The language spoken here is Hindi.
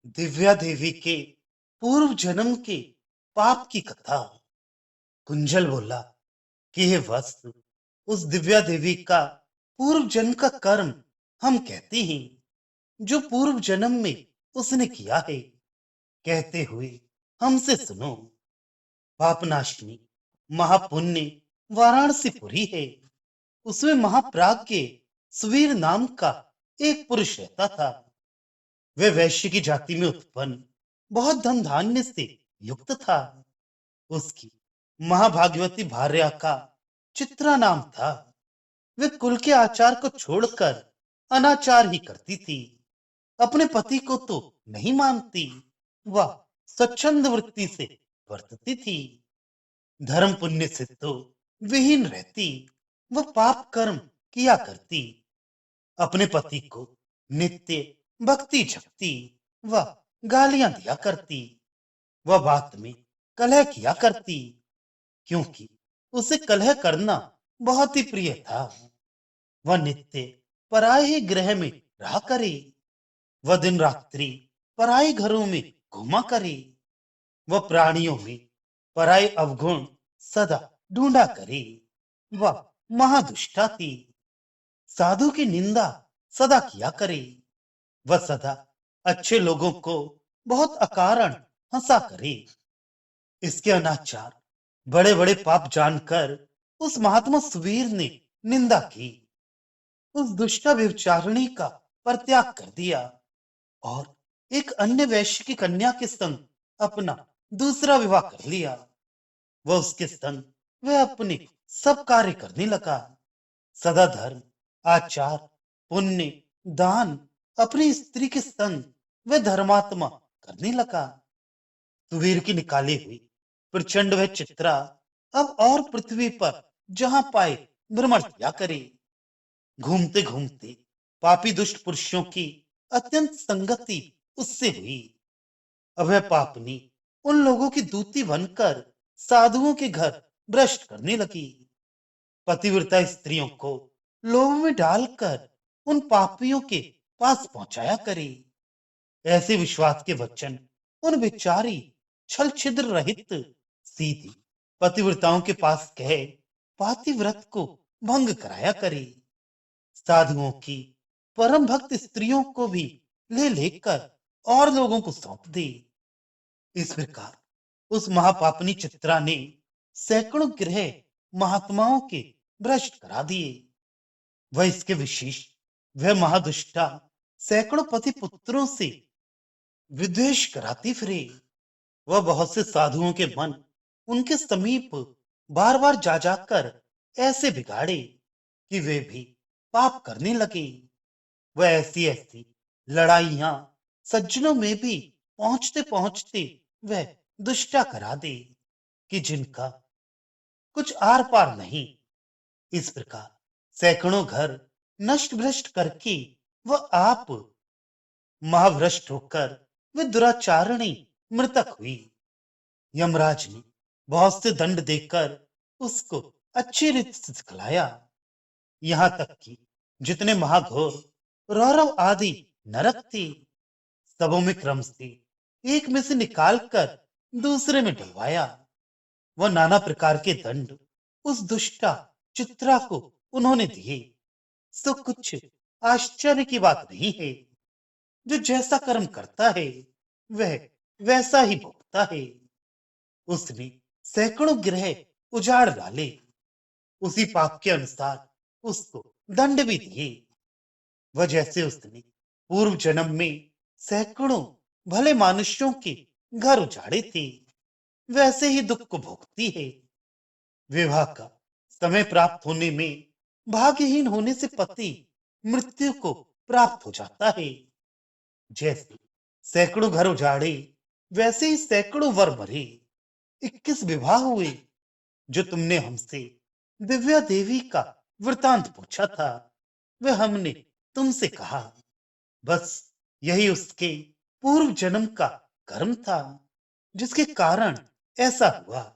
दिव्या देवी के पूर्व जन्म के पाप की कथा। कुंजल बोला कि हे वत्स, उस दिव्या देवी का पूर्व जन्म का कर्म हम कहते हैं, जो पूर्व जन्म में उसने किया है। कहते हुए हमसे सुनो। पापनाशिनी महापुण्य वाराणसीपुरी है। उसमें महाप्राज्ञ सुवीर नाम का एक पुरुष रहता था। वह वैश्य की जाति में उत्पन्न बहुत धन धान्य से युक्त था। उसकी महाभाग्यवती भार्या का चित्रा नाम था। वे कुल के आचार को छोड़कर अनाचार ही करती थी। अपने पति को तो नहीं मानती, वह स्वच्छंद वृत्ति से वर्तती थी। धर्म पुण्य से तो विहीन रहती, वह पाप कर्म किया करती। अपने पति को नित्य भक्ति झकती, वह गालियां दिया करती। वह बात में कलह किया करती, क्योंकि उसे कलह करना बहुत ही प्रिय था। वह नित्य पराये ही गृह में रहा करे। वह दिन रात्रि पराये घरों में घूमा करे। वह प्राणियों में पराये अवगुण सदा ढूंढा करे। वह महादुष्टा थी। साधु की निंदा सदा किया करे। वह सदा अच्छे लोगों को बहुत अकारण हंसा करे। इसके अनाचार बड़े बड़े पाप जानकर उस महात्मा सुवीर ने निंदा की। उस दुष्टा व्यभिचारिणी का परित्याग कर दिया और एक अन्य वैश्य की कन्या के संग अपना दूसरा विवाह कर लिया। वह उसके संग वह अपने सब कार्य करने लगा। सदा धर्म, आचार, पुण्य, दान अपनी स्त्री के संग वह धर्मात्मा करने लगा। सुवीर की निकाली हुई प्रचंड वह चित्रा अब और पृथ्वी पर जहां पाए भ्रमण किया करे। घूमते घूमते पापी दुष्ट पुरुषों की अत्यंत संगति उससे हुई। अब वह पापनी उन लोगों की दूती बनकर साधुओं के घर भ्रष्ट करने लगी। पतिव्रता स्त्रियों को लोभ में डालकर उन पापियों के पास पहुंचाया करे। ऐसे विश्वास के वचन उन बेचारी छल छिद्र रहित सीधी पतिव्रताओं के पास कह पातिव्रत को भंग कराया करे। साधुओं की परम भक्त स्त्रियों को भी ले लेकर और लोगों को सौंप दे। इस प्रकार उस महापापनी चित्रा ने सैकड़ों गृह महात्माओं के भ्रष्ट करा दिए। वह इसके विशेष वह महादुष्टा सैकड़ों पति पुत्रों से विद्वेष कराती फिरे। वह बहुत से साधुओं के मन उनके समीप बार बार जा जाकर ऐसे बिगाड़े कि वे भी पाप करने लगे। वह ऐसी ऐसी लड़ाइयां सज्जनों में भी पहुंचते पहुंचते वह दुष्टा करा दे कि जिनका कुछ आर पार नहीं। इस प्रकार सैकड़ों घर नष्ट भ्रष्ट करके वह आप महाभ्रष्ट होकर वे दुराचारणी मृतक हुई। यमराज ने बहुत से दंड देकर उसको अच्छी रीति से सिखलाया। यहां तक कि जितने महाघोर रौरव आदि नरक थे, सबों में क्रम से एक में से निकालकर दूसरे में डलवाया। वह नाना प्रकार के दंड उस दुष्टा चित्रा को उन्होंने दिए। सो कुछ आश्चर्य की बात नहीं है। जो जैसा कर्म करता है वह वैसा ही भोगता है। उसने सैकड़ों ग्रह उजाड़ डाले, उसी पाप के अनुसार उसको दंड भी दिए। वह जैसे उसने पूर्व जन्म में सैकड़ों भले मनुष्यों के घर उजाड़े थे, वैसे ही दुख को भोगती है। विवाह का समय प्राप्त होने में भाग्यहीन होने से पति मृत्यु को प्राप्त हो जाता है। जैसे सैकड़ों घर उजाड़े, वैसे ही सैकड़ों वर मरे। 21 विवाह हुए। जो तुमने हमसे दिव्या देवी का वृतांत पूछा था, वह हमने तुमसे कहा। बस यही उसके पूर्व जन्म का कर्म था, जिसके कारण ऐसा हुआ।